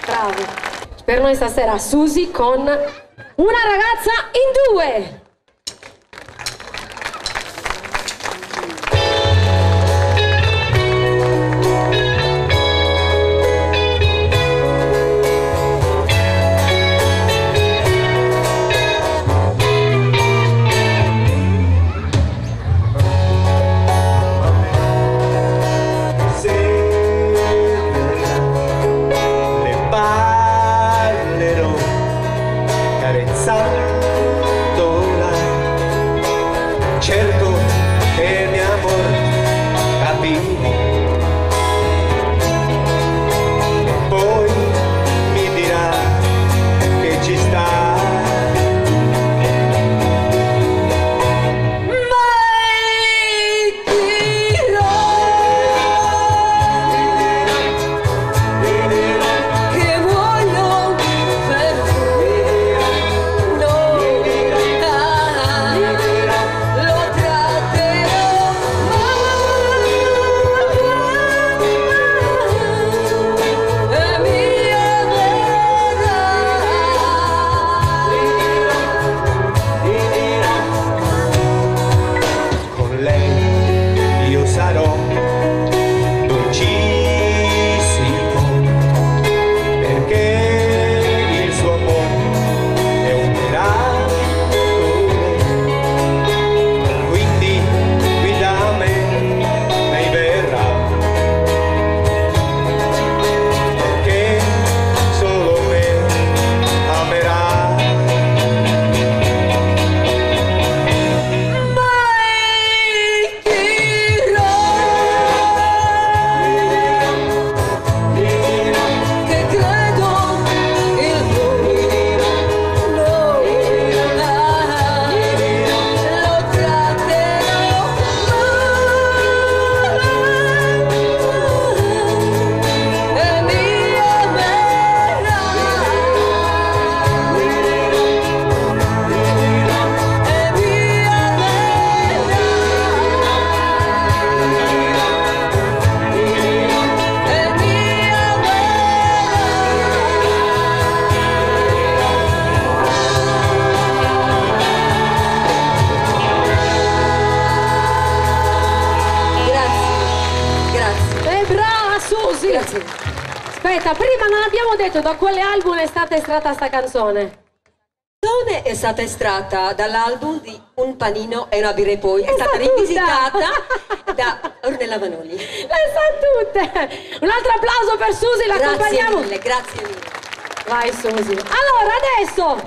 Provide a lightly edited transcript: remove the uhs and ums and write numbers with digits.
Bravi. Per noi stasera Susi con Una ragazza in due. Certo che mio amor capì, poi mi dirà che ci sta. Sarò dolcissimo perché il suo amore è un miracolo, quindi qui da me lei verrà, perché solo me amerà. Susi! Grazie. Aspetta, prima non abbiamo detto da quale album è stata estratta sta canzone. La canzone è stata estratta dall'album di Un panino e una birra e poi. È stata rivisitata da Ornella Vanoni. Le sa tutte! Un altro applauso per Susi, l'accompagniamo. Grazie mille, grazie mille. Vai Susi. Allora, adesso